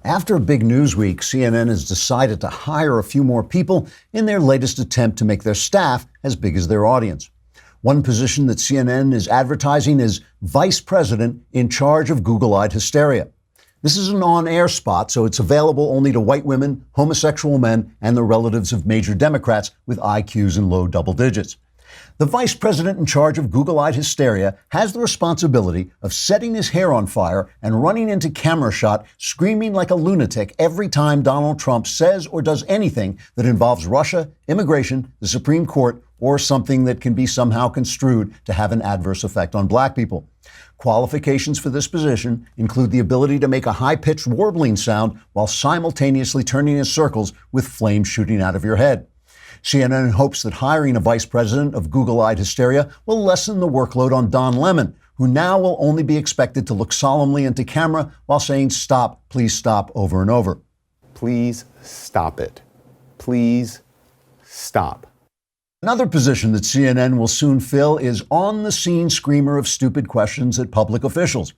After a big news week, CNN has decided to hire a few more people in their latest attempt to make their staff as big as their audience. One position that CNN is advertising is vice president in charge of Google-eyed hysteria. This is an on-air spot, so it's available only to white women, homosexual men, and the relatives of major Democrats with IQs in low double digits. The vice president in charge of Google-eyed hysteria has the responsibility of setting his hair on fire and running into camera shot, screaming like a lunatic every time Donald Trump says or does anything that involves Russia, immigration, the Supreme Court, or something that can be somehow construed to have an adverse effect on black people. Qualifications for this position include the ability to make a high-pitched warbling sound while simultaneously turning in circles with flames shooting out of your head. CNN hopes that hiring a vice president of Google-eyed hysteria will lessen the workload on Don Lemon, who now will only be expected to look solemnly into camera while saying stop, please stop over and over. Please stop it. Please stop. Another position that CNN will soon fill is on-the-scene screamer of stupid questions at public officials.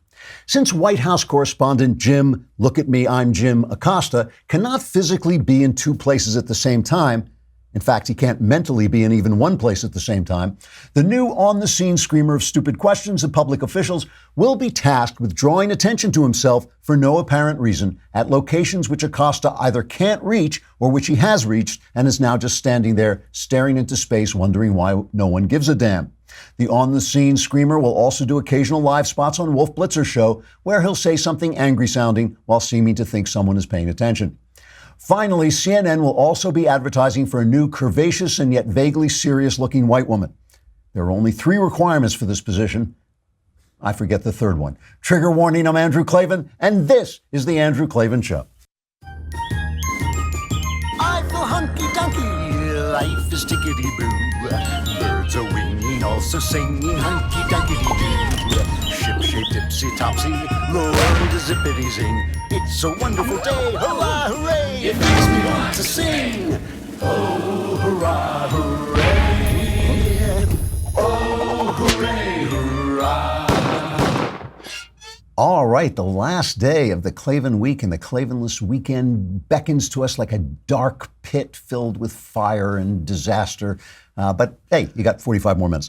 Since White House correspondent Jim, look at me, I'm Jim Acosta, cannot physically be in two places at the same time, in fact, he can't mentally be in even one place at the same time, the new on-the-scene screamer of stupid questions at public officials will be tasked with drawing attention to himself for no apparent reason at locations which Acosta either can't reach or which he has reached and is now just standing there staring into space wondering why no one gives a damn. The on-the-scene screamer will also do occasional live spots on Wolf Blitzer's show where he'll say something angry-sounding while seeming to think someone is paying attention. Finally, CNN will also be advertising for a new curvaceous and yet vaguely serious-looking white woman. There are only 3 requirements for this position. I forget the third one. Trigger warning, I'm Andrew Klavan, and this is The Andrew Klavan Show. I feel hunky-dunky, life is tickety-boo. Birds are winging, also singing hunky-dunky-doo. Ship-shaped, tipsy-topsy, the world is zippity-zing. It's a wonderful day, hurrah, hooray! It makes me want to sing. Oh, hurrah, hooray! Oh, hooray, hurrah! All right, the last day of the Klavan week and the Klavanless weekend beckons to us like a dark pit filled with fire and disaster. But hey, you got 45 more minutes.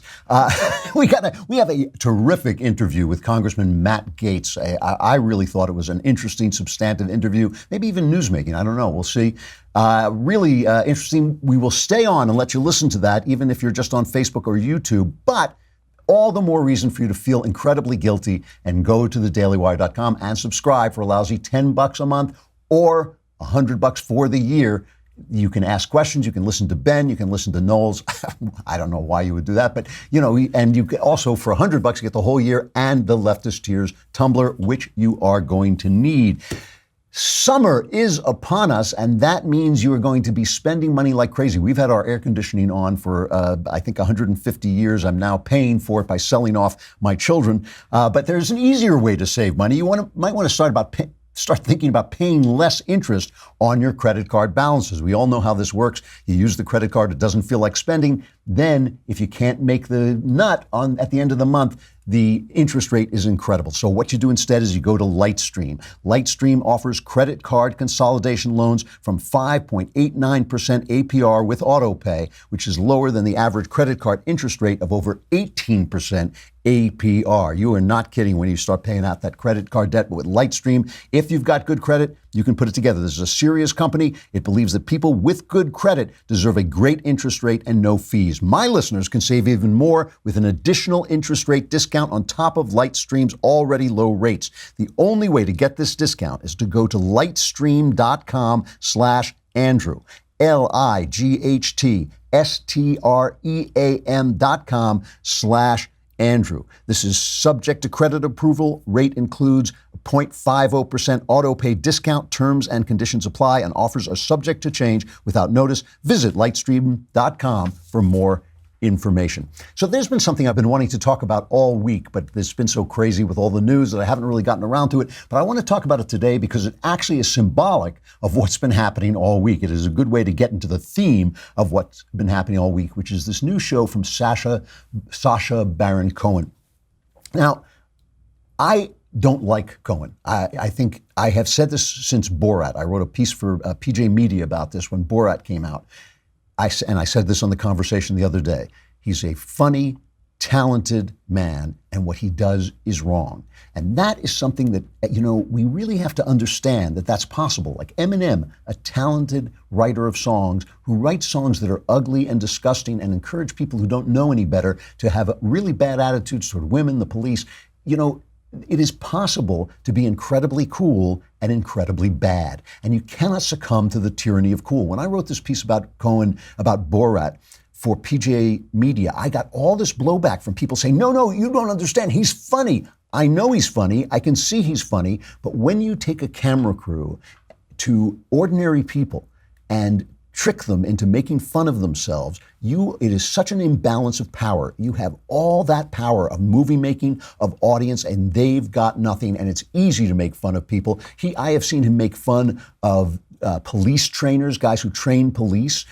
We have a terrific interview with Congressman Matt Gaetz. I really thought it was an interesting, substantive interview, maybe even newsmaking. I don't know. We'll see. Really interesting. We will stay on and let you listen to that, even if you're just on Facebook or YouTube. But all the more reason for you to feel incredibly guilty and go to thedailywire.com and subscribe for a lousy $10 a month or $100 for the year. You can ask questions. You can listen to Ben. You can listen to Knowles. I don't know why you would do that, but and you can also for $100 you get the whole year and the Leftist Tears Tumblr, which you are going to need. Summer is upon us, and that means you are going to be spending money like crazy. We've had our air conditioning on for, I think, 150 years. I'm now paying for it by selling off my children. But there's an easier way to save money. You might want to start thinking about paying less interest on your credit card balances. We all know how this works. You use the credit card, it doesn't feel like spending. Then, if you can't make the nut at the end of the month, the interest rate is incredible. So what you do instead is you go to Lightstream. Lightstream offers credit card consolidation loans from 5.89% APR with autopay, which is lower than the average credit card interest rate of over 18% APR. You are not kidding when you start paying out that credit card debt. But with Lightstream, if you've got good credit, you can put it together. This is a serious company. It believes that people with good credit deserve a great interest rate and no fees. My listeners can save even more with an additional interest rate discount on top of Lightstream's already low rates. The only way to get this discount is to go to lightstream.com/Andrew. lightstream.com/Andrew. This is subject to credit approval. Rate includes a 0.50% auto pay discount. Terms and conditions apply, and offers are subject to change without notice. Visit lightstream.com for more information. So there's been something I've been wanting to talk about all week, but it's been so crazy with all the news that I haven't really gotten around to it. But I want to talk about it today because it actually is symbolic of what's been happening all week. It is a good way to get into the theme of what's been happening all week, which is this new show from Sacha Baron Cohen. Now, I don't like Cohen. I think I have said this since Borat. I wrote a piece for PJ Media about this when Borat came out. I said this on The Conversation the other day. He's a funny, talented man, and what he does is wrong. And that is something that, we really have to understand that that's possible. Like Eminem, a talented writer of songs who writes songs that are ugly and disgusting and encourage people who don't know any better to have really bad attitudes toward women, the police. It is possible to be incredibly cool and incredibly bad. And you cannot succumb to the tyranny of cool. When I wrote this piece about Cohen, about Borat, for PJ Media, I got all this blowback from people saying, no, you don't understand. He's funny. I know he's funny. I can see he's funny. But when you take a camera crew to ordinary people and trick them into making fun of themselves, it is such an imbalance of power. You have all that power of movie making, of audience, and they've got nothing. And it's easy to make fun of people. I have seen him make fun of police trainers, guys who train police,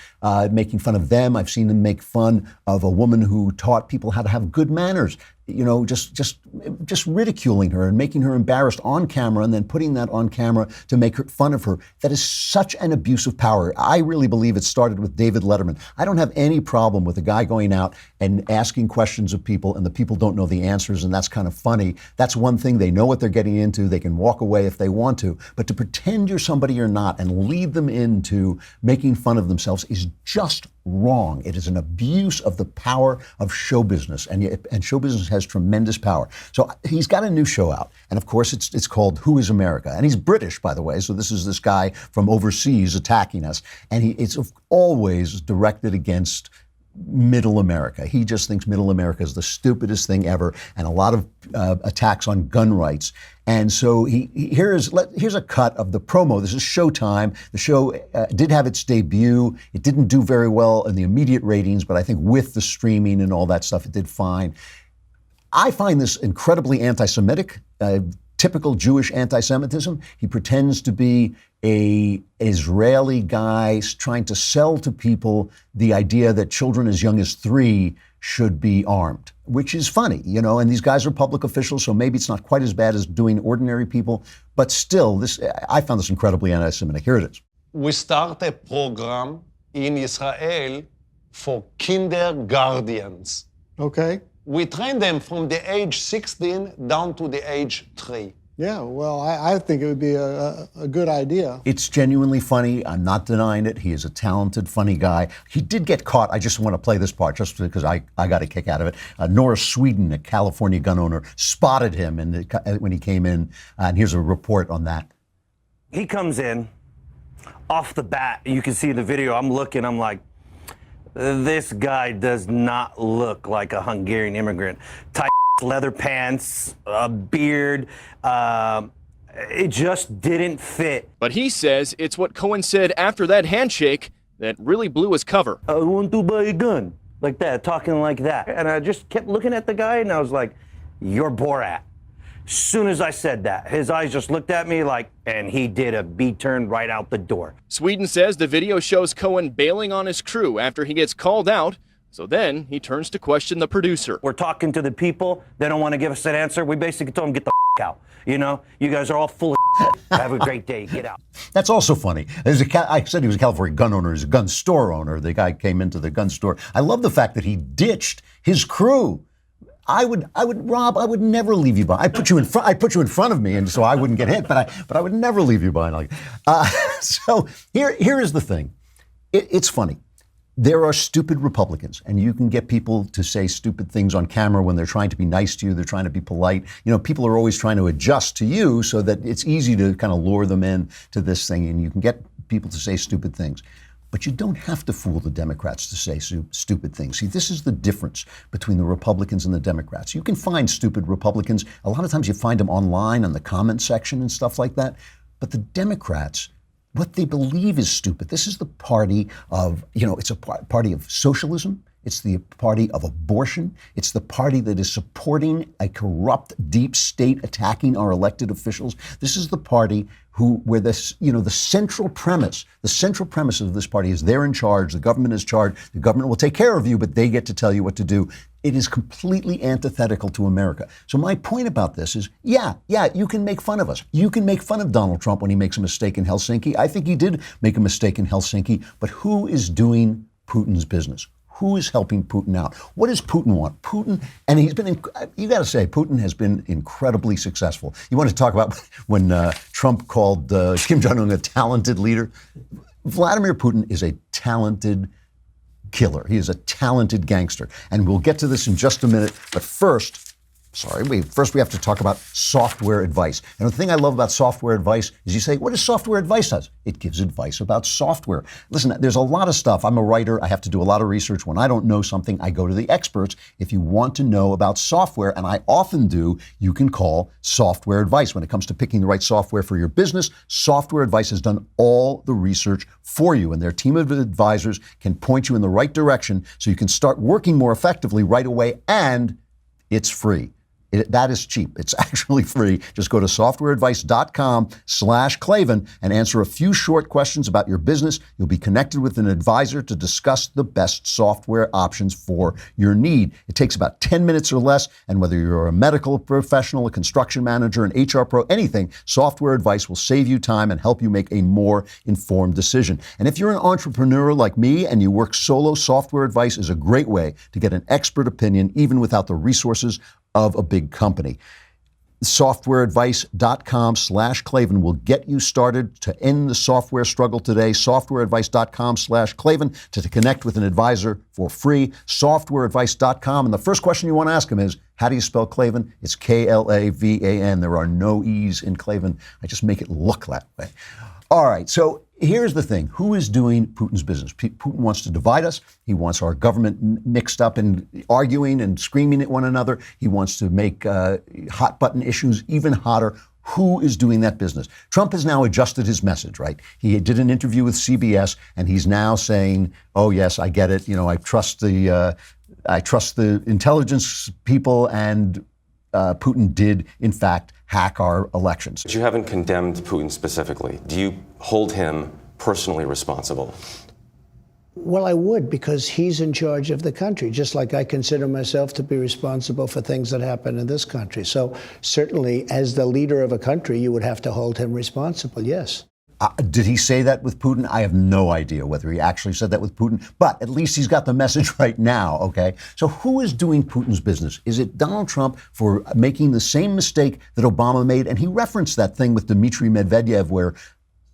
making fun of them. I've seen him make fun of a woman who taught people how to have good manners. Just ridiculing her and making her embarrassed on camera and then putting that on camera to make fun of her. That is such an abuse of power. I really believe it started with David Letterman. I don't have any problem with a guy going out and asking questions of people and the people don't know the answers, and that's kind of funny. That's one thing. They know what they're getting into. They can walk away if they want to. But to pretend you're somebody you're not and lead them into making fun of themselves is just wrong. It is an abuse of the power of show business, and show business has tremendous power. So he's got a new show out, and of course it's called Who is America? And he's British, by the way, so this is this guy from overseas attacking us, and it's always directed against middle America. He just thinks middle America is the stupidest thing ever, and a lot of attacks on gun rights. And so here's a cut of the promo. This is Showtime. The show did have its debut. It didn't do very well in the immediate ratings, but I think with the streaming and all that stuff, it did fine. I find this incredibly anti-Semitic, typical Jewish anti-Semitism. He pretends to be an Israeli guy trying to sell to people the idea that children as young as 3 should be armed, which is funny, and these guys are public officials, so maybe it's not quite as bad as doing ordinary people, but still, I found this incredibly anti-Semitic. Here it is. We start a program in Israel for kindergartens. Okay. We train them from the age 16 down to the age 3. Yeah, well, I think it would be a good idea. It's genuinely funny. I'm not denying it. He is a talented, funny guy. He did get caught. I just want to play this part just because I got a kick out of it. Nora Sweden, a California gun owner, spotted him when he came in. And here's a report on that. He comes in off the bat. You can see in the video, I'm looking, I'm like, this guy does not look like a Hungarian immigrant. Tight leather pants, a beard. It just didn't fit. But he says it's what Cohen said after that handshake that really blew his cover. I want to buy a gun. Like that, talking like that. And I just kept looking at the guy and I was like, you're Borat. As soon as I said that, his eyes just looked at me and he did a B-turn right out the door. Sweden says the video shows Cohen bailing on his crew after he gets called out. So then he turns to question the producer. We're talking to the people. They don't want to give us an answer. We basically told them, get the out. You guys are all full of have a great day. Get out. That's also funny. I said he was a California gun owner. He's a gun store owner. The guy came into the gun store. I love the fact that he ditched his crew. Rob, I would never leave you behind. I put you in front of me, and so I wouldn't get hit. But I would never leave you behind. So here is the thing. It's funny. There are stupid Republicans, and you can get people to say stupid things on camera when they're trying to be nice to you. They're trying to be polite. People are always trying to adjust to you so that it's easy to kind of lure them in to this thing, and you can get people to say stupid things. But you don't have to fool the Democrats to say stupid things. See, this is the difference between the Republicans and the Democrats. You can find stupid Republicans. A lot of times you find them online on the comment section and stuff like that. But the Democrats, what they believe is stupid. This is the party of, it's a party of socialism. It's the party of abortion. It's the party that is supporting a corrupt deep state attacking our elected officials. This is the party where the central premise of this party is they're in charge. The government is charged. The government will take care of you, but they get to tell you what to do. It is completely antithetical to America. So my point about this is, yeah, you can make fun of us. You can make fun of Donald Trump when he makes a mistake in Helsinki. I think he did make a mistake in Helsinki, but who is doing Putin's business? Who is helping Putin out? What does Putin want? Putin, and he's been, you got to say, Putin has been incredibly successful. You want to talk about when Trump called Kim Jong-un a talented leader? Vladimir Putin is a talented killer. He is a talented gangster. And we'll get to this in just a minute. But first we have to talk about software advice. And the thing I love about software advice is you say, what does software advice does? It gives advice about software. Listen, there's a lot of stuff. I'm a writer. I have to do a lot of research. When I don't know something, I go to the experts. If you want to know about software, and I often do, you can call software advice. When it comes to picking the right software for your business, software advice has done all the research for you, and their team of advisors can point you in the right direction so you can start working more effectively right away, and it's free. That is cheap. It's actually free. Just go to softwareadvice.com/Klavan and answer a few short questions about your business. You'll be connected with an advisor to discuss the best software options for your need. It takes about 10 minutes or less, and whether you're a medical professional, a construction manager, an HR pro, anything, software advice will save you time and help you make a more informed decision. And if you're an entrepreneur like me and you work solo, software advice is a great way to get an expert opinion even without the resources of a big company. Softwareadvice.com/Klavan will get you started to end the software struggle today. Softwareadvice.com/Klavan to connect with an advisor for free. Softwareadvice.com. And the first question you want to ask him is, how do you spell Klavan? It's Klavan. There are no E's in Klavan. I just make it look that way. All right, so here's the thing. Who is doing Putin's business? Putin wants to divide us. He wants our government mixed up and arguing and screaming at one another. He wants to make hot button issues even hotter. Who is doing that business? Trump has now adjusted his message, right? He did an interview with CBS, and he's now saying, oh, yes, I get it. You know, I trust the intelligence people, and Putin did, in fact, hack our elections. But you haven't condemned Putin specifically. Do you hold him personally responsible? Well, I would, because he's in charge of the country, just like I consider myself to be responsible for things that happen in this country. So certainly, as the leader of a country, you would have to hold him responsible, yes. Did he say that with Putin? I have no idea whether he actually said that with Putin, but at least he's got the message right now, okay? So who is doing Putin's business? Is it Donald Trump for making the same mistake that Obama made? And he referenced that thing with Dmitry Medvedev where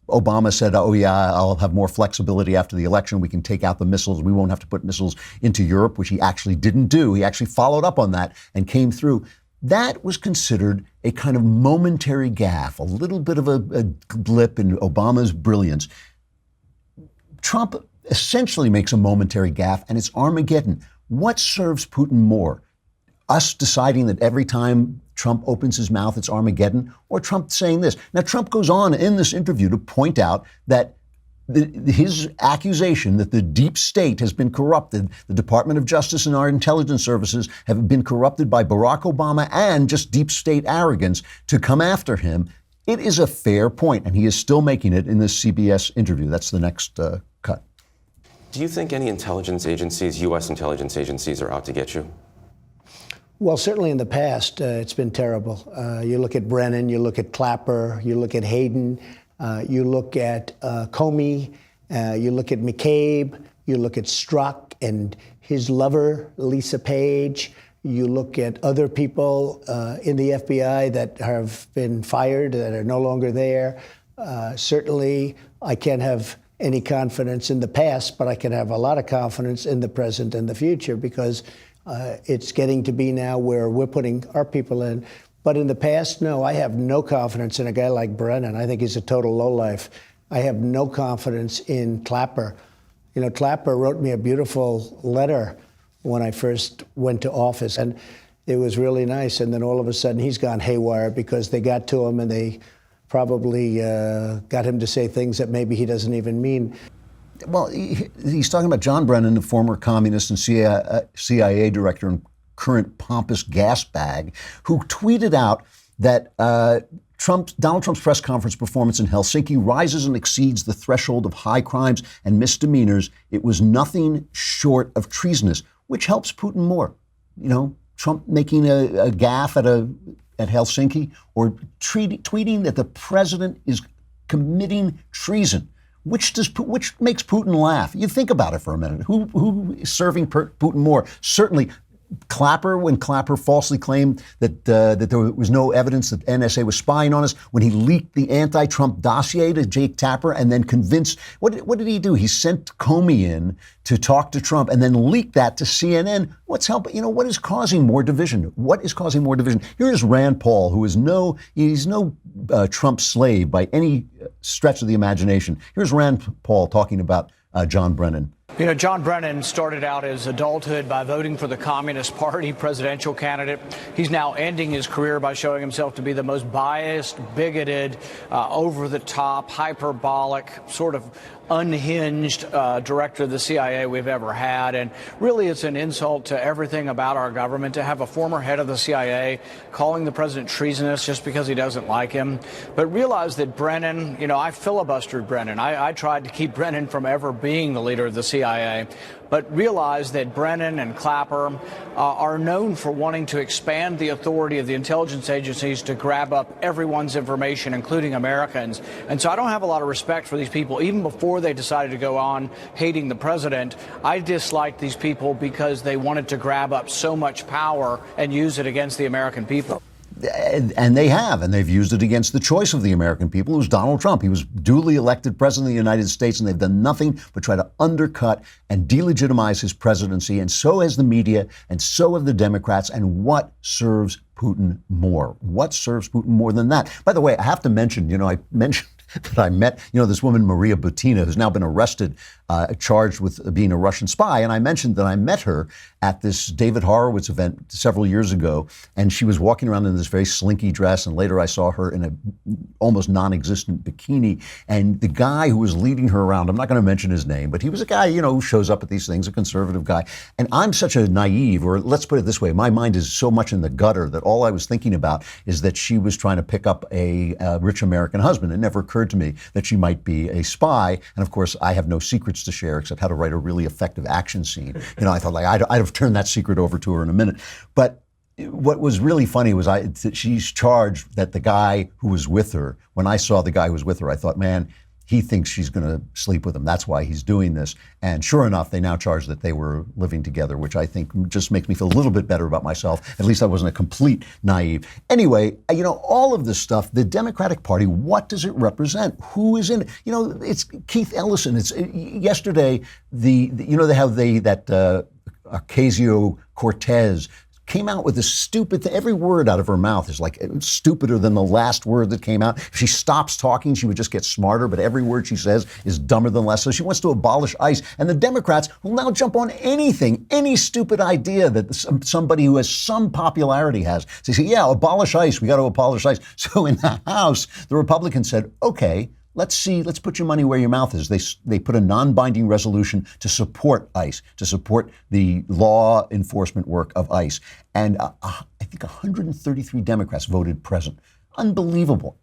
Obama said, oh, yeah, I'll have more flexibility after the election. We can take out the missiles. We won't have to put missiles into Europe, which he actually didn't do. He actually followed up on that and came through. That was considered a kind of momentary gaffe, a little bit of a blip in Obama's brilliance. Trump essentially makes a momentary gaffe, and it's Armageddon. What serves Putin more? Us deciding that every time Trump opens his mouth, it's Armageddon, or Trump saying this? Now, Trump goes on in this interview to point out that his accusation that the deep state has been corrupted, the Department of Justice and our intelligence services have been corrupted by Barack Obama and just deep state arrogance to come after him. It is a fair point, and he is still making it in this CBS interview. That's the next cut. Do you think any intelligence agencies, U.S. intelligence agencies, are out to get you? Well, certainly in the past, it's been terrible. You look at Brennan, you look at Clapper, you look at Hayden, you look at Comey, you look at McCabe, you look at Strzok and his lover, Lisa Page. You look at other people in the FBI that have been fired, that are no longer there. Certainly, I can't have any confidence in the past, but I can have a lot of confidence in the present and the future, because it's getting to be now where we're putting our people in. But in the past, no, I have no confidence in a guy like Brennan. I think he's a total lowlife. I have no confidence in Clapper. You know, Clapper wrote me a beautiful letter when I first went to office, and it was really nice. And then all of a sudden, he's gone haywire because they got to him and they probably got him to say things that maybe he doesn't even mean. Well, he's talking about John Brennan, the former communist and CIA director and current pompous gas bag, who tweeted out that Donald Trump's press conference performance in Helsinki rises and exceeds the threshold of high crimes and misdemeanors. It was nothing short of treasonous, which helps Putin more. Trump making a gaffe at Helsinki, or tweeting that the president is committing treason. Which makes Putin laugh? You think about it for a minute. Who is serving Putin more? Certainly Clapper, when Clapper falsely claimed that there was no evidence that NSA was spying on us, when he leaked the anti-Trump dossier to Jake Tapper and then convinced, what did he do? He sent Comey in to talk to Trump and then leaked that to CNN. What is causing more division? What is causing more division? Here is Rand Paul, who is he's no Trump slave by any stretch of the imagination. Here's Rand Paul talking about John Brennan. John Brennan started out his adulthood by voting for the Communist Party presidential candidate. He's now ending his career by showing himself to be the most biased, bigoted, over-the-top, hyperbolic, sort of unhinged director of the CIA we've ever had. And really, it's an insult to everything about our government to have a former head of the CIA calling the president treasonous just because he doesn't like him. But realize that Brennan, I filibustered Brennan. I tried to keep Brennan from ever being the leader of the CIA. But realize that Brennan and Clapper are known for wanting to expand the authority of the intelligence agencies to grab up everyone's information, including Americans. And so I don't have a lot of respect for these people. Even before they decided to go on hating the president, I disliked these people because they wanted to grab up so much power and use it against the American people. And they've used it against the choice of the American people, who's Donald Trump. He was duly elected president of the United States, and they've done nothing but try to undercut and delegitimize his presidency. And so has the media, and so have the Democrats. And what serves Putin more? What serves Putin more than that? By the way, I have to mention, I mentioned that I met, this woman, Maria Butina, who's now been arrested, charged with being a Russian spy. And I mentioned that I met her at this David Horowitz event several years ago. And she was walking around in this very slinky dress. And later I saw her in a almost non-existent bikini. And the guy who was leading her around, I'm not going to mention his name, but he was a guy, who shows up at these things, a conservative guy. And I'm such a naive, or let's put it this way, my mind is so much in the gutter that all I was thinking about is that she was trying to pick up a rich American husband. It never occurred to me that she might be a spy. And of course, I have no secrets to share except how to write a really effective action scene. I thought I'd have turned that secret over to her in a minute. But what was really funny was she's charged that the guy who was with her, when I saw the guy who was with her, I thought, man, he thinks she's going to sleep with him. That's why he's doing this. And sure enough, they now charge that they were living together, which I think just makes me feel a little bit better about myself. At least I wasn't a complete naive. Anyway, all of this stuff, the Democratic Party, what does it represent? Who is in it? It's Keith Ellison. It's yesterday, Ocasio-Cortez came out with this stupid thing. Every word out of her mouth is like stupider than the last word that came out. If she stops talking, she would just get smarter, but every word she says is dumber than less. So she wants to abolish ICE. And the Democrats will now jump on anything, any stupid idea that somebody who has some popularity has. So they say, yeah, abolish ICE. We got to abolish ICE. So in the House, the Republicans said, okay, let's put your money where your mouth is. They put a non-binding resolution to support ICE, to support the law enforcement work of ICE. And I think 133 Democrats voted present. Unbelievable,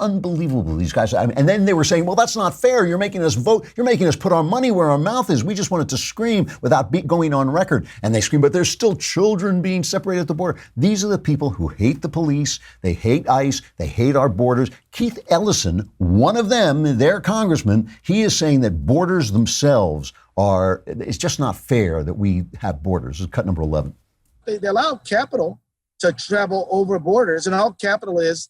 these guys. And then they were saying, well, that's not fair. You're making us vote. You're making us put our money where our mouth is. We just wanted to scream without going on record. And they scream, but there's still children being separated at the border. These are the people who hate the police. They hate ICE. They hate our borders. Keith Ellison, one of them, their congressman, he is saying that borders themselves it's just not fair that we have borders. This is cut number 11. They allow capital to travel over borders, and all capital is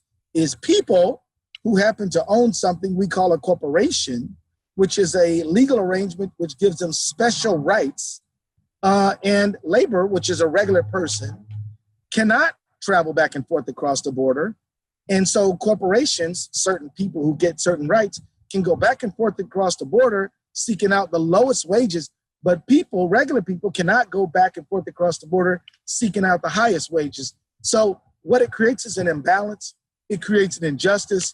people who happen to own something we call a corporation, which is a legal arrangement which gives them special rights, and labor, which is a regular person, cannot travel back and forth across the border. And so corporations, certain people who get certain rights, can go back and forth across the border seeking out the lowest wages, but people, regular people, cannot go back and forth across the border seeking out the highest wages. So what it creates is an imbalance. It creates an injustice.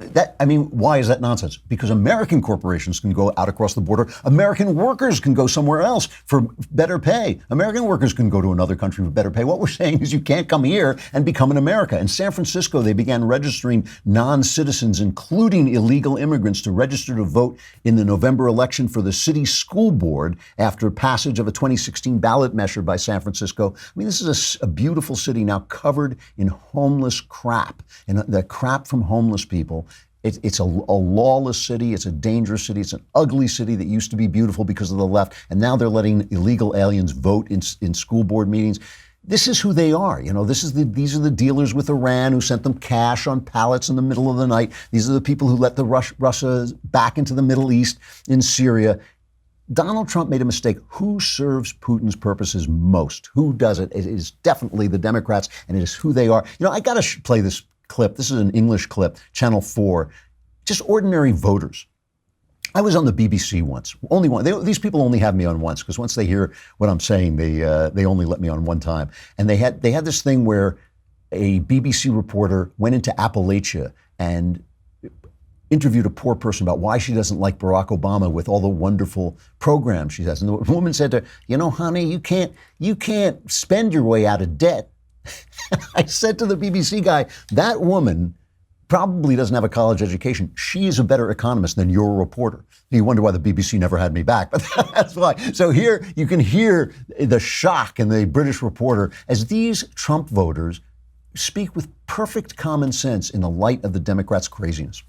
Why is that nonsense? Because American corporations can go out across the border. American workers can go somewhere else for better pay. American workers can go to another country for better pay. What we're saying is you can't come here and become an America. In San Francisco, they began registering non-citizens, including illegal immigrants, to register to vote in the November election for the city school board after passage of a 2016 ballot measure by San Francisco. This is a beautiful city now covered in homeless crap, and the crap from homeless people. It's a lawless city. It's a dangerous city. It's an ugly city that used to be beautiful because of the left. And now they're letting illegal aliens vote in school board meetings. This is who they are. These are the dealers with Iran who sent them cash on pallets in the middle of the night. These are the people who let Russia back into the Middle East in Syria. Donald Trump made a mistake. Who serves Putin's purposes most? Who does it? It is definitely the Democrats, and it is who they are. I got to play this clip. This is an English clip, Channel 4. Just ordinary voters. I was on the BBC once. Only one. These people only have me on once, because once they hear what I'm saying, they only let me on one time. And they had this thing where a BBC reporter went into Appalachia and interviewed a poor person about why she doesn't like Barack Obama with all the wonderful programs she has. And the woman said to her, honey, you can't spend your way out of debt. I said to the BBC guy, that woman probably doesn't have a college education. She is a better economist than your reporter. You wonder why the BBC never had me back, but that's why. So here you can hear the shock in the British reporter as these Trump voters speak with perfect common sense in the light of the Democrats' craziness.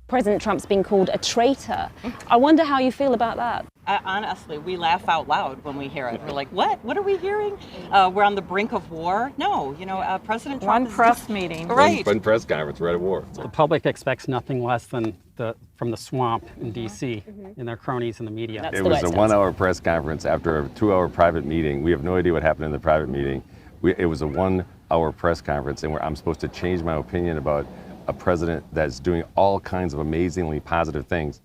President Trump's been called a traitor. I wonder how you feel about that. Honestly, we laugh out loud when we hear it. We're like, what? What are we hearing? We're on the brink of war? No, President Trump. One press meeting. Right. One press conference, we're at war. The public expects nothing less than from the swamp in D.C. and their cronies in the media. It was a 1 hour press conference after a 2 hour private meeting. We have no idea what happened in the private meeting. It was a 1 hour press conference, and I'm supposed to change my opinion about a president that's doing all kinds of amazingly positive things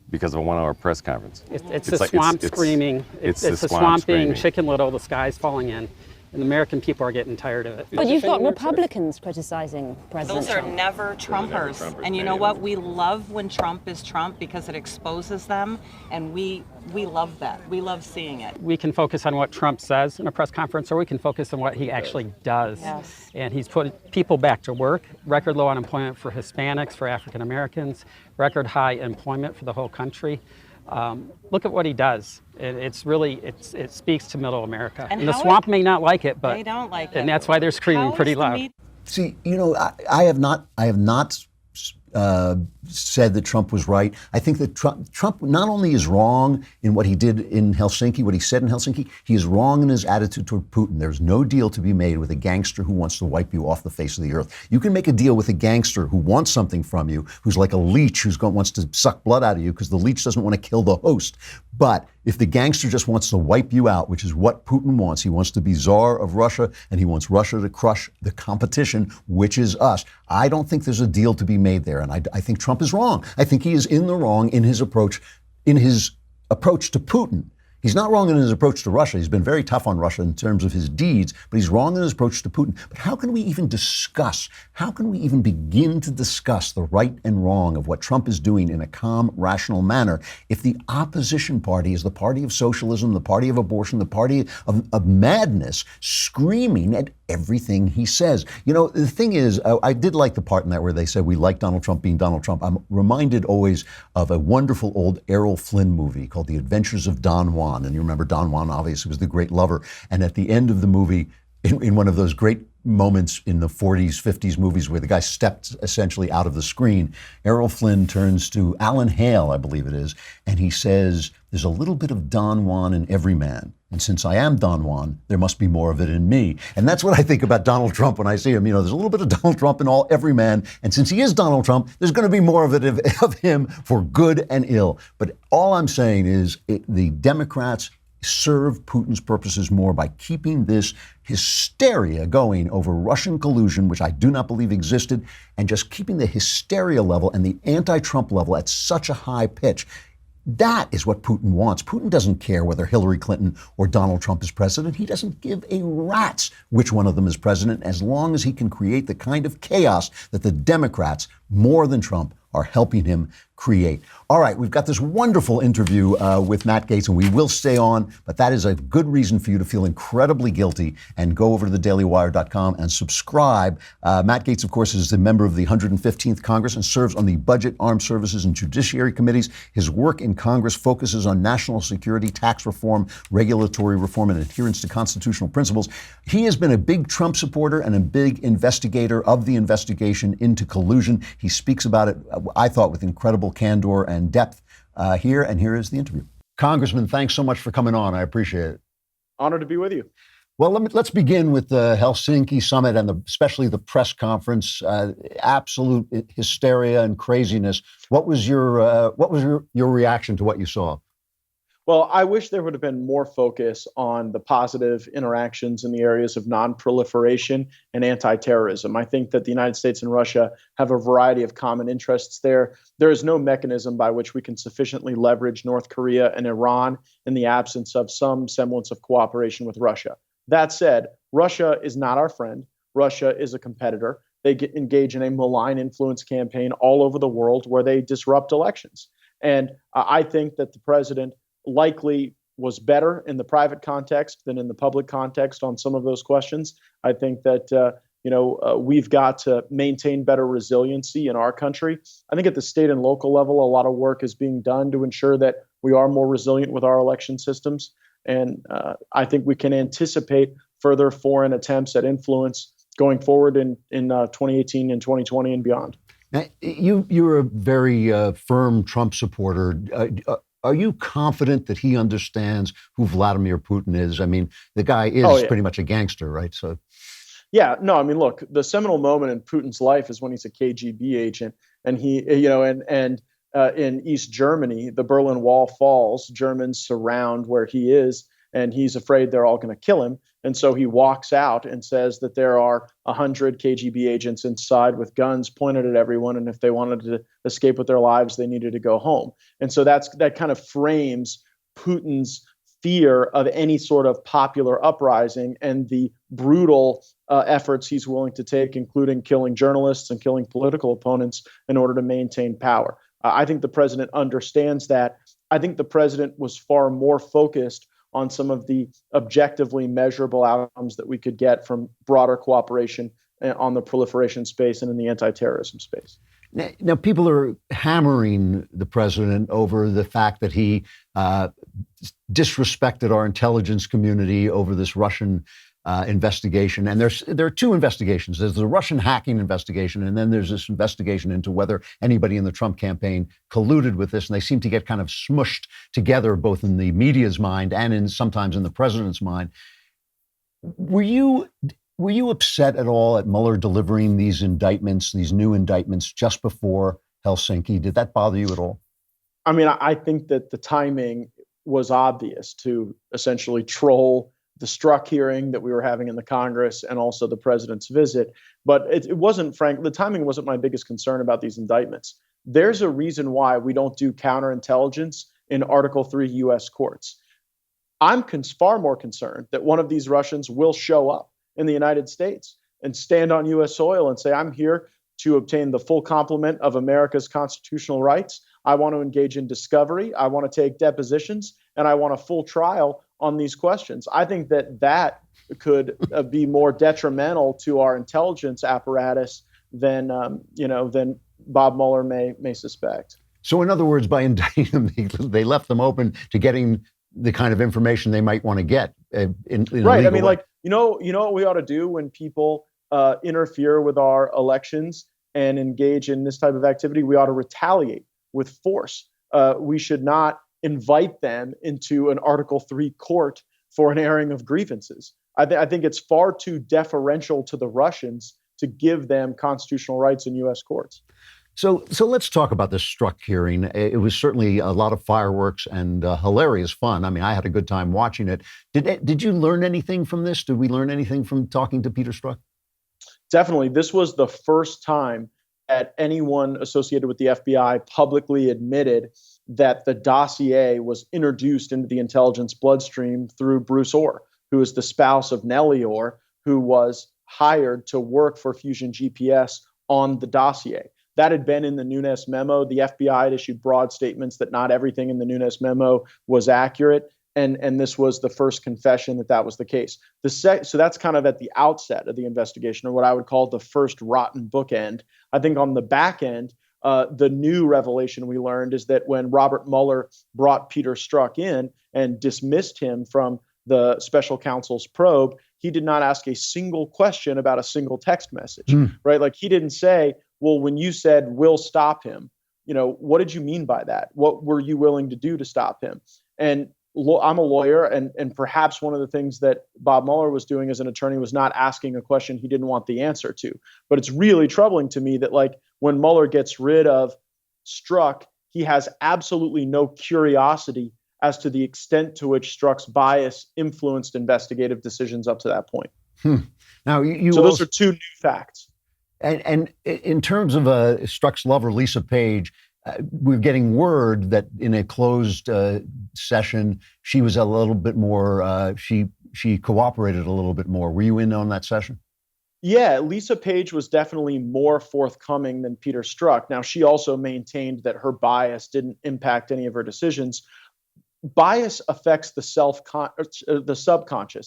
because of a 1 hour press conference. It's the swamp screaming. It's the swamp being Chicken Little, the sky's falling in. And the American people are getting tired of it. But you've got Republicans criticizing President Trump. Those are never Trumpers. And you know what? We love when Trump is Trump because it exposes them, and we love that. We love seeing it. We can focus on what Trump says in a press conference, or we can focus on what he actually does. Yes. And he's put people back to work, record low unemployment for Hispanics, for African Americans, record high employment for the whole country. Look at what he does. It speaks to middle America. And the swamp may not like it, but they don't like it. And that's why they're screaming pretty loud. See, I have not said that Trump was right. I think that Trump not only is wrong in what he did in Helsinki, what he said in Helsinki, he is wrong in his attitude toward Putin. There's no deal to be made with a gangster who wants to wipe you off the face of the earth. You can make a deal with a gangster who wants something from you, who's like a leech who wants to suck blood out of you because the leech doesn't want to kill the host. But if the gangster just wants to wipe you out, which is what Putin wants, he wants to be czar of Russia, and he wants Russia to crush the competition, which is us. I don't think there's a deal to be made there, and I think Trump is wrong. I think he is in the wrong in his approach to Putin. He's not wrong in his approach to Russia. He's been very tough on Russia in terms of his deeds, but he's wrong in his approach to Putin. But how can we even begin to discuss the right and wrong of what Trump is doing in a calm, rational manner if the opposition party is the party of socialism, the party of abortion, the party of madness, screaming at everything he says? The thing is, I did like the part in that where they said we like Donald Trump being Donald Trump. I'm reminded always of a wonderful old Errol Flynn movie called The Adventures of Don Juan. And you remember Don Juan obviously was the great lover. And at the end of the movie, in one of those great moments in the 40s, 50s movies where the guy stepped essentially out of the screen, Errol Flynn turns to Alan Hale, I believe it is, and he says, there's a little bit of Don Juan in every man. And since I am Don Juan, there must be more of it in me. And that's what I think about Donald Trump when I see him. There's a little bit of Donald Trump in every man. And since he is Donald Trump, there's going to be more of it of him for good and ill. But all I'm saying is the Democrats serve Putin's purposes more by keeping this hysteria going over Russian collusion, which I do not believe existed, and just keeping the hysteria level and the anti-Trump level at such a high pitch. That is what Putin wants. Putin doesn't care whether Hillary Clinton or Donald Trump is president. He doesn't give a rat's which one of them is president, as long as he can create the kind of chaos that the Democrats, more than Trump, are helping him create. All right, we've got this wonderful interview with Matt Gaetz, and we will stay on, but that is a good reason for you to feel incredibly guilty and go over to thedailywire.com and subscribe. Matt Gaetz, of course, is a member of the 115th Congress and serves on the Budget, Armed Services, and Judiciary Committees. His work in Congress focuses on national security, tax reform, regulatory reform, and adherence to constitutional principles. He has been a big Trump supporter and a big investigator of the investigation into collusion. He speaks about it, I thought, with incredible candor and depth here, and here is the interview. Congressman, thanks so much for coming on. I appreciate it. Honored to be with you. Well, let's begin with the Helsinki summit and especially the press conference. Absolute hysteria and craziness. What was your reaction to what you saw? Well, I wish there would have been more focus on the positive interactions in the areas of non-proliferation and anti-terrorism. I think that the United States and Russia have a variety of common interests there. There is no mechanism by which we can sufficiently leverage North Korea and Iran in the absence of some semblance of cooperation with Russia. That said, Russia is not our friend. Russia is a competitor. They engage in a malign influence campaign all over the world where they disrupt elections. And I think that the president likely was better in the private context than in the public context on some of those questions. I think that we've got to maintain better resiliency in our country. I think at the state and local level, a lot of work is being done to ensure that we are more resilient with our election systems. And I think we can anticipate further foreign attempts at influence going forward in 2018 and 2020 and beyond. Now, you're a very firm Trump supporter. Are you confident that he understands who Vladimir Putin is? I mean, the guy is pretty much a gangster, right? So, yeah, no, I mean, look, the seminal moment in Putin's life is when he's a KGB agent, and he, in East Germany, the Berlin Wall falls. Germans surround where he is, and he's afraid they're all going to kill him. And so he walks out and says that there are 100 KGB agents inside with guns pointed at everyone. And if they wanted to escape with their lives, they needed to go home. And so that kind of frames Putin's fear of any sort of popular uprising and the brutal efforts he's willing to take, including killing journalists and killing political opponents in order to maintain power. I think the president understands that. I think the president was far more focused on some of the objectively measurable outcomes that we could get from broader cooperation on the proliferation space and in the anti-terrorism space. Now, people are hammering the president over the fact that he disrespected our intelligence community over this Russian investigation. And there are two investigations. There's the Russian hacking investigation, and then there's this investigation into whether anybody in the Trump campaign colluded with this. And they seem to get kind of smushed together, both in the media's mind and sometimes in the president's mind. Were you upset at all at Mueller delivering these new indictments, just before Helsinki? Did that bother you at all? I mean, I think that the timing was obvious to essentially troll the Strzok hearing that we were having in the Congress and also the president's visit. But it wasn't, the timing wasn't my biggest concern about these indictments. There's a reason why we don't do counterintelligence in Article 3 U.S. courts. I'm far more concerned that one of these Russians will show up in the United States and stand on U.S. soil and say, I'm here to obtain the full complement of America's constitutional rights. I want to engage in discovery. I want to take depositions, and I want a full trial on these questions. I think that could be more detrimental to our intelligence apparatus than Bob Mueller may suspect. So in other words, by indicting them, they left them open to getting the kind of information they might want to get. Right. I mean, way. You know what we ought to do when people interfere with our elections and engage in this type of activity? We ought to retaliate with force. We should not invite them into an Article 3 court for an airing of grievances. I think it's far too deferential to the Russians to give them constitutional rights in U.S. courts. So let's talk about this Strzok hearing. It was certainly a lot of fireworks and hilarious fun. I mean, I had a good time watching it. Did you learn anything from this? Did we learn anything from talking to Peter Strzok? Definitely. This was the first time that anyone associated with the FBI publicly admitted that the dossier was introduced into the intelligence bloodstream through Bruce Orr, who is the spouse of Nellie Orr, who was hired to work for Fusion GPS on the dossier. That had been in the Nunes memo. The FBI had issued broad statements that not everything in the Nunes memo was accurate. And this was the first confession that that was the case. So that's kind of at the outset of the investigation, or what I would call the first rotten bookend. I think on the back end, the new revelation we learned is that when Robert Mueller brought Peter Strzok in and dismissed him from the special counsel's probe, he did not ask a single question about a single text message, right? Like he didn't say, well, when you said we'll stop him, what did you mean by that? What were you willing to do to stop him? And I'm a lawyer, and perhaps one of the things that Bob Mueller was doing as an attorney was not asking a question he didn't want the answer to. But it's really troubling to me that, like, when Mueller gets rid of Strzok, he has absolutely no curiosity as to the extent to which Strzok's bias influenced investigative decisions up to that point. Now, you so also, those are two new facts. And in terms of Strzok's lover, Lisa Page, we're getting word that in a closed session, she was a little bit more, she cooperated a little bit more. Were you in on that session? Yeah, Lisa Page was definitely more forthcoming than Peter Strzok. Now, she also maintained that her bias didn't impact any of her decisions. Bias affects the subconscious,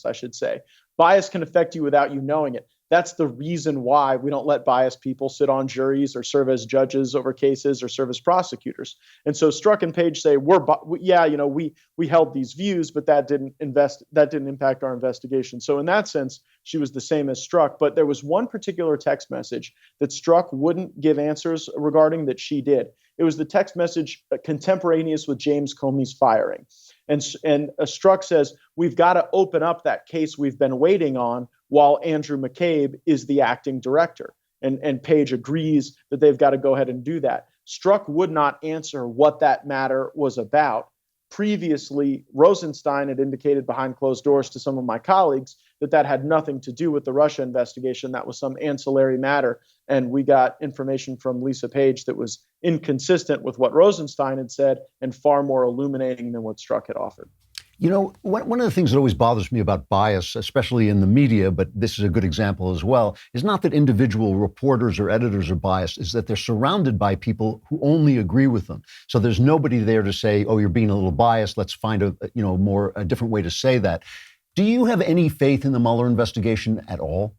I should say. Bias can affect you without you knowing it. That's the reason why we don't let biased people sit on juries or serve as judges over cases or serve as prosecutors. And so Strzok and Page say, we held these views, but that didn't impact our investigation. So in that sense, she was the same as Strzok. But there was one particular text message that Strzok wouldn't give answers regarding that she did. It was the text message contemporaneous with James Comey's firing. And Strzok says, we've got to open up that case we've been waiting on while Andrew McCabe is the acting director. And Page agrees that they've got to go ahead and do that. Strzok would not answer what that matter was about. Previously, Rosenstein had indicated behind closed doors to some of my colleagues that had nothing to do with the Russia investigation. That was some ancillary matter. And we got information from Lisa Page that was inconsistent with what Rosenstein had said and far more illuminating than what Strzok had offered. You know, one of the things that always bothers me about bias, especially in the media, but this is a good example as well, is not that individual reporters or editors are biased, is that they're surrounded by people who only agree with them. So there's nobody there to say, oh, you're being a little biased. Let's find a different way to say that. Do you have any faith in the Mueller investigation at all?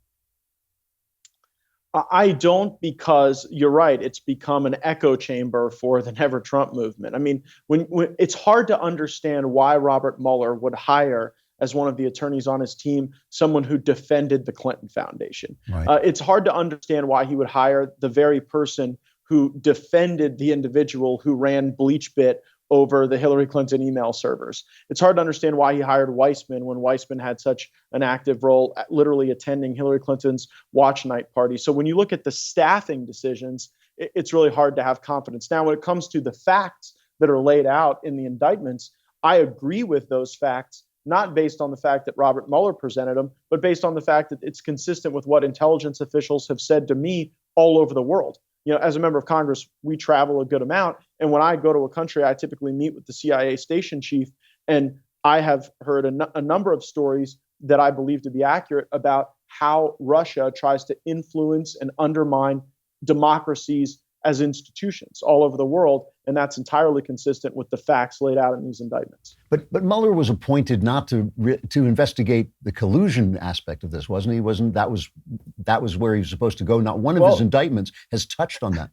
I don't, because you're right. It's become an echo chamber for the Never Trump movement. I mean, when it's hard to understand why Robert Mueller would hire as one of the attorneys on his team someone who defended the Clinton Foundation. Right. It's hard to understand why he would hire the very person who defended the individual who ran BleachBit over the Hillary Clinton email servers. It's hard to understand why he hired Weissman when Weissman had such an active role, literally attending Hillary Clinton's watch night party. So when you look at the staffing decisions, it's really hard to have confidence. Now, when it comes to the facts that are laid out in the indictments, I agree with those facts, not based on the fact that Robert Mueller presented them, but based on the fact that it's consistent with what intelligence officials have said to me all over the world. You know, as a member of Congress, we travel a good amount. And when I go to a country, I typically meet with the CIA station chief. And I have heard a number of stories that I believe to be accurate about how Russia tries to influence and undermine democracies as institutions all over the world. And that's entirely consistent with the facts laid out in these indictments. But Mueller was appointed not to investigate the collusion aspect of this, wasn't he? That was where he was supposed to go. Not one of his indictments has touched on that.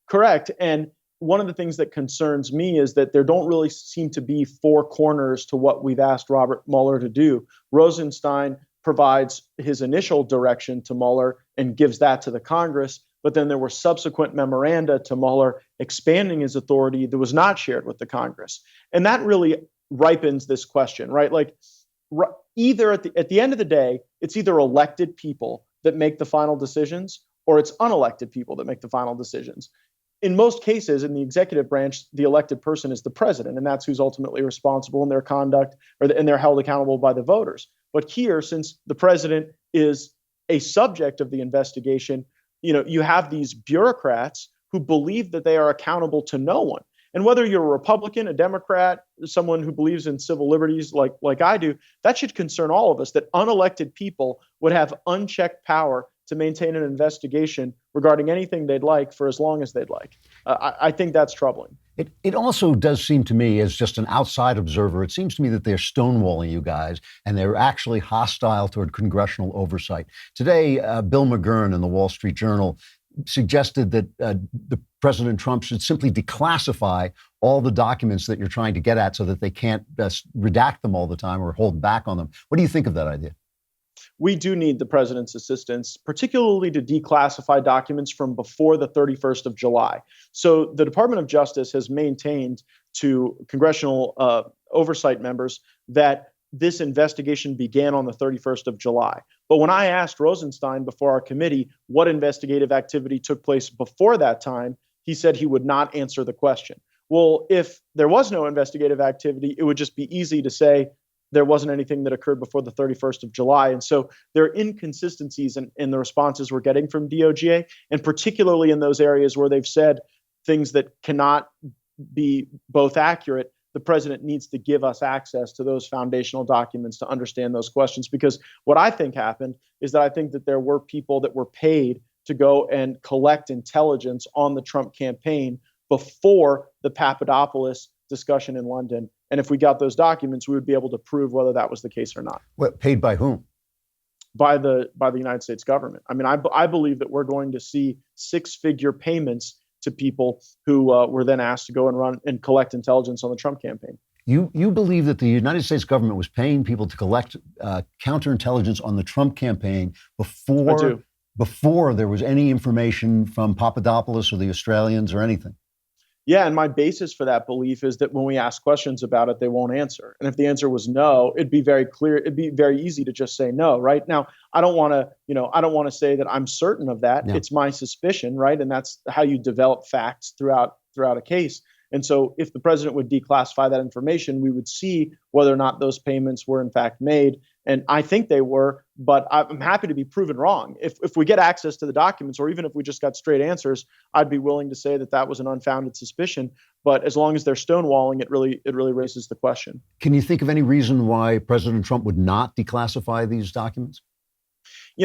Correct. And one of the things that concerns me is that there don't really seem to be four corners to what we've asked Robert Mueller to do. Rosenstein provides his initial direction to Mueller and gives that to the Congress. But then there were subsequent memoranda to Mueller expanding his authority that was not shared with the Congress. And that really ripens this question, right? Like either at the end of the day, it's either elected people that make the final decisions or it's unelected people that make the final decisions. In most cases, in the executive branch, the elected person is the president, and that's who's ultimately responsible in their conduct, and they're held accountable by the voters. But here, since the president is a subject of the investigation, you have these bureaucrats who believe that they are accountable to no one. And whether you're a Republican, a Democrat, someone who believes in civil liberties like I do, that should concern all of us, that unelected people would have unchecked power to maintain an investigation regarding anything they'd like for as long as they'd like. I think that's troubling. It also does seem to me, as just an outside observer, it seems to me that they're stonewalling you guys and they're actually hostile toward congressional oversight. Today, Bill McGurn in the Wall Street Journal suggested that the President Trump should simply declassify all the documents that you're trying to get at so that they can't redact them all the time or hold back on them. What do you think of that idea? We do need the president's assistance, particularly to declassify documents from before the 31st of July. So the Department of Justice has maintained to congressional oversight members that this investigation began on the 31st of July. But when I asked Rosenstein before our committee what investigative activity took place before that time, he said he would not answer the question. Well, if there was no investigative activity, it would just be easy to say there wasn't anything that occurred before the 31st of July. And so there are inconsistencies in the responses we're getting from DOJ, and particularly in those areas where they've said things that cannot be both accurate. The president needs to give us access to those foundational documents to understand those questions. Because what I think happened is that I think that there were people that were paid to go and collect intelligence on the Trump campaign before the Papadopoulos discussion in London. And if we got those documents, we would be able to prove whether that was the case or not. What, paid by whom? By the United States government. I mean, I believe that we're going to see six-figure payments to people who were then asked to go and run and collect intelligence on the Trump campaign. You believe that the United States government was paying people to collect counterintelligence on the Trump campaign before there was any information from Papadopoulos or the Australians or anything? Yeah, and my basis for that belief is that when we ask questions about it, they won't answer. And if the answer was no, it'd be very clear. It'd be very easy to just say no, right? Now, I don't want to say that I'm certain of that. Yeah. It's my suspicion, right? And that's how you develop facts throughout a case. And so if the president would declassify that information, we would see whether or not those payments were in fact made. And I think they were, but I'm happy to be proven wrong. If we get access to the documents, or even if we just got straight answers, I'd be willing to say that was an unfounded suspicion. But as long as they're stonewalling, it really raises the question. Can you think of any reason why President Trump would not declassify these documents?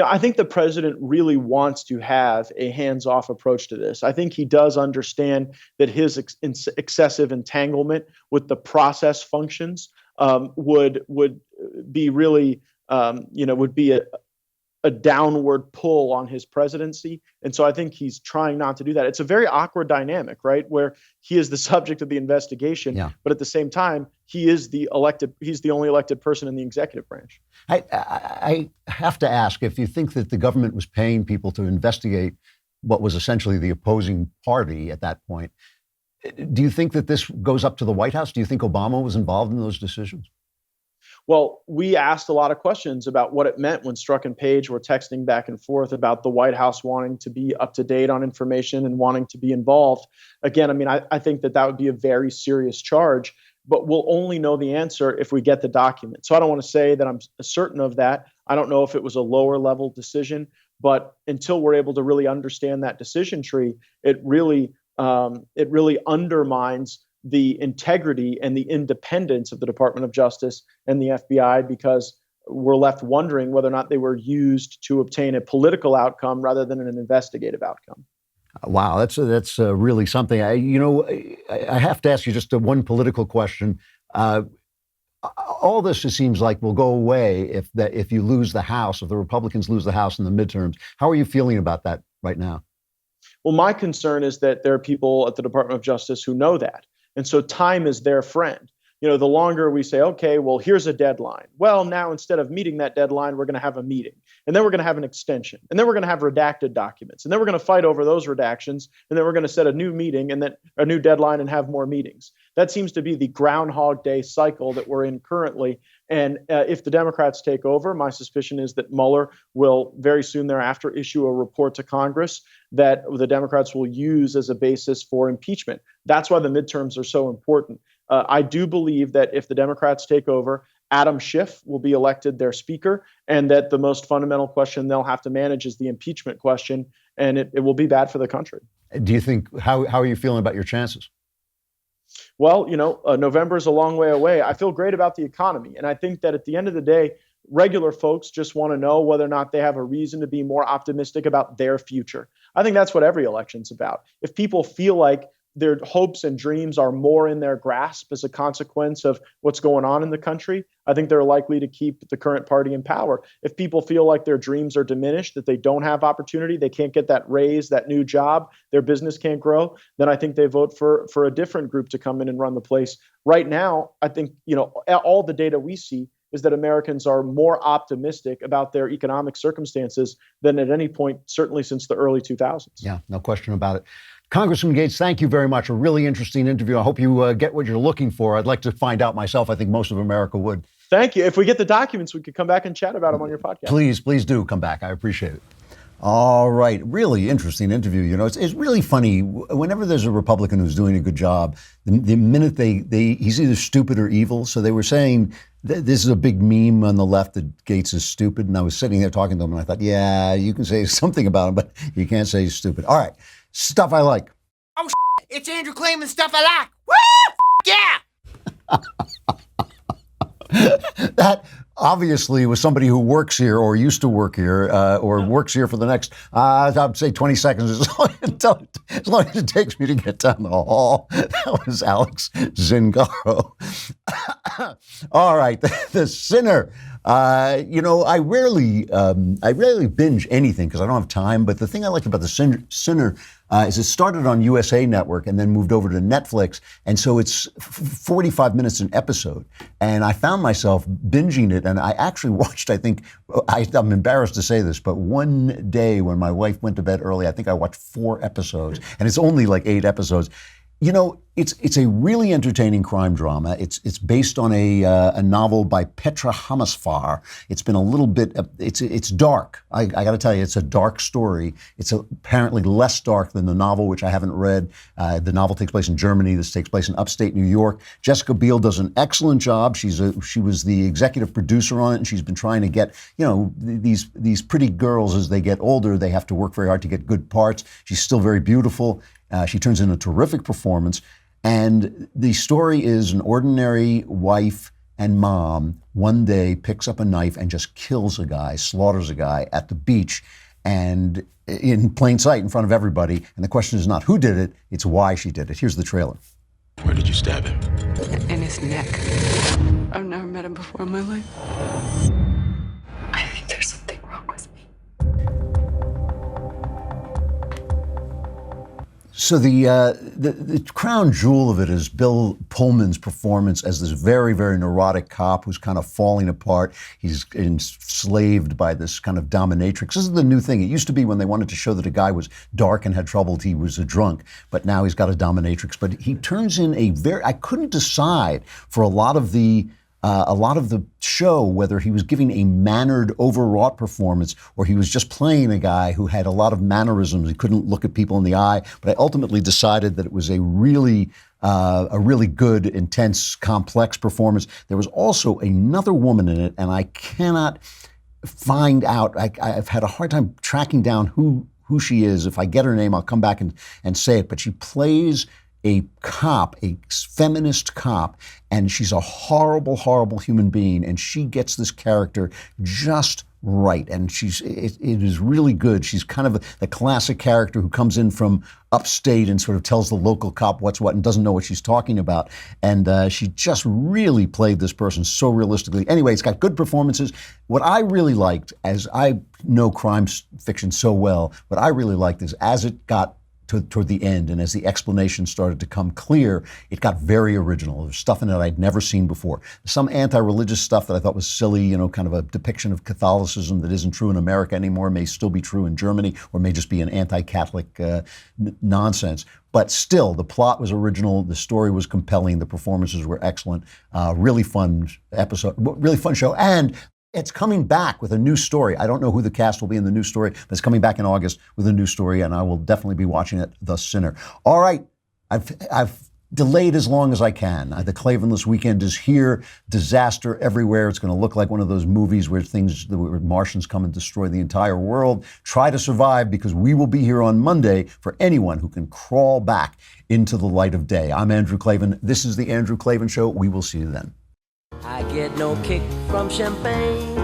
I think the president really wants to have a hands-off approach to this. I think he does understand that his excessive entanglement with the process functions would be really, would be a downward pull on his presidency. And so I think he's trying not to do that. It's a very awkward dynamic, right? Where he is the subject of the investigation, but at the same time, he's the only elected person in the executive branch. I have to ask, if you think that the government was paying people to investigate what was essentially the opposing party at that point, do you think that this goes up to the White House? Do you think Obama was involved in those decisions? Well, we asked a lot of questions about what it meant when Strzok and Page were texting back and forth about the White House wanting to be up to date on information and wanting to be involved. Again, I mean, I think that would be a very serious charge, but we'll only know the answer if we get the document. So I don't want to say that I'm certain of that. I don't know if it was a lower level decision, but until we're able to really understand that decision tree, it really undermines the integrity and the independence of the Department of Justice and the FBI, because we're left wondering whether or not they were used to obtain a political outcome rather than an investigative outcome. Wow, that's really something. I have to ask you just one political question. All this just seems like will go away if you lose the House, if the Republicans lose the House in the midterms. How are you feeling about that right now? Well, my concern is that there are people at the Department of Justice who know that. And so time is their friend. The longer we say, okay, well, here's a deadline. Well, now instead of meeting that deadline, we're going to have a meeting. And then we're going to have an extension. And then we're going to have redacted documents. And then we're going to fight over those redactions. And then we're going to set a new meeting and then a new deadline and have more meetings. That seems to be the Groundhog Day cycle that we're in currently. And if the Democrats take over, my suspicion is that Mueller will very soon thereafter issue a report to Congress that the Democrats will use as a basis for impeachment. That's why the midterms are so important. I do believe that if the Democrats take over Adam Schiff will be elected their speaker, and that the most fundamental question they'll have to manage is the impeachment question, and it will be bad for the country. Do you think, how are you feeling about your chances? Well, November is a long way away. I feel great about the economy. And I think that at the end of the day, regular folks just want to know whether or not they have a reason to be more optimistic about their future. I think that's what every election's about. If people feel like their hopes and dreams are more in their grasp as a consequence of what's going on in the country, I think they're likely to keep the current party in power. If people feel like their dreams are diminished, that they don't have opportunity, they can't get that raise, that new job, their business can't grow, then I think they vote for a different group to come in and run the place. Right now, I think, all the data we see is that Americans are more optimistic about their economic circumstances than at any point, certainly since the early 2000s. Yeah, no question about it. Congressman Gaetz, thank you very much. A really interesting interview. I hope you get what you're looking for. I'd like to find out myself. I think most of America would. Thank you. If we get the documents, we could come back and chat about them on your podcast. Please do come back. I appreciate it. All right. Really interesting interview. It's really funny. Whenever there's a Republican who's doing a good job, the minute he's either stupid or evil. So they were saying this is a big meme on the left that Gaetz is stupid. And I was sitting there talking to him and I thought, yeah, you can say something about him, but you can't say he's stupid. All right. Stuff I like. Oh, it's Andrew claiming stuff I like. Woo! Yeah! That obviously was somebody who works here or used to work here or works here for the next, I'd say 20 seconds, as long as it takes me to get down the hall. That was Alex Zingaro. All right, the Sinner. I rarely binge anything because I don't have time. But the thing I liked about the Sinner is it started on USA Network and then moved over to Netflix, and so it's 45 minutes an episode. And I found myself binging it, and I actually watched. I'm embarrassed to say this, but one day when my wife went to bed early, I think I watched 4 episodes, and it's only like 8 episodes. It's a really entertaining crime drama. It's based on a novel by Petra Hamasfar. It's been a little bit. It's dark. I got to tell you, it's a dark story. It's apparently less dark than the novel, which I haven't read. The novel takes place in Germany. This takes place in upstate New York. Jessica Biel does an excellent job. She was the executive producer on it, and she's been trying to get these pretty girls as they get older. They have to work very hard to get good parts. She's still very beautiful. She turns in a terrific performance. And the story is an ordinary wife and mom one day picks up a knife and just kills a guy, slaughters a guy at the beach, and in plain sight in front of everybody. And the question is not who did it, it's why she did it. Here's the trailer. Where did you stab him? In his neck. I've never met him before in my life. I think there's something wrong with me. So the crown jewel of it is Bill Pullman's performance as this very, very neurotic cop who's kind of falling apart. He's enslaved by this kind of dominatrix. This is the new thing. It used to be when they wanted to show that a guy was dark and had trouble, he was a drunk. But now he's got a dominatrix. But he turns in I couldn't decide for a lot of the show whether he was giving a mannered, overwrought performance or he was just playing a guy who had a lot of mannerisms. He couldn't look at people in the eye. But I ultimately decided that it was a really good, intense, complex performance. There was also another woman in it, and I cannot find out. I've had a hard time tracking down who she is. If I get her name, I'll come back and say it. But she plays a cop, a feminist cop, and she's a horrible, horrible human being, and she gets this character just right, and it is really good. She's kind of the classic character who comes in from upstate and sort of tells the local cop what's what and doesn't know what she's talking about, and she just really played this person so realistically. Anyway, it's got good performances. What I really liked, as I know crime fiction so well, what I really liked is as it got toward the end, and as the explanation started to come clear, it got very original. There's stuff in it I'd never seen before. Some anti-religious stuff that I thought was silly, kind of a depiction of Catholicism that isn't true in America anymore, may still be true in Germany, or may just be an anti-Catholic nonsense. But still, the plot was original, the story was compelling, the performances were excellent. Really fun episode, really fun show, and it's coming back with a new story. I don't know who the cast will be in the new story, but it's coming back in August with a new story, and I will definitely be watching it, The Sinner. All right, I've delayed as long as I can. The Klavanless weekend is here. Disaster everywhere. It's going to look like one of those movies where where Martians come and destroy the entire world. Try to survive, because we will be here on Monday for anyone who can crawl back into the light of day. I'm Andrew Klavan. This is The Andrew Klavan Show. We will see you then. I get no kick from champagne.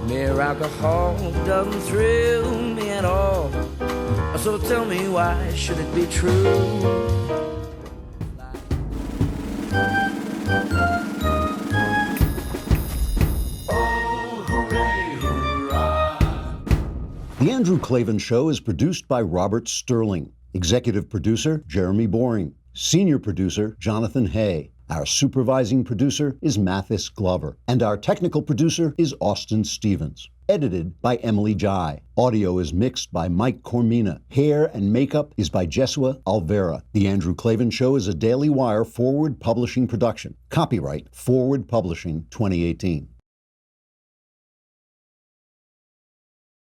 Mere alcohol doesn't thrill me at all. So tell me, why should it be true? The Andrew Klavan Show is produced by Robert Sterling. Executive producer, Jeremy Boring. Senior producer, Jonathan Hay. Our supervising producer is Mathis Glover. And our technical producer is Austin Stevens. Edited by Emily Jai. Audio is mixed by Mike Cormina. Hair and makeup is by Jesua Alvera. The Andrew Klavan Show is a Daily Wire Forward Publishing production. Copyright Forward Publishing 2018.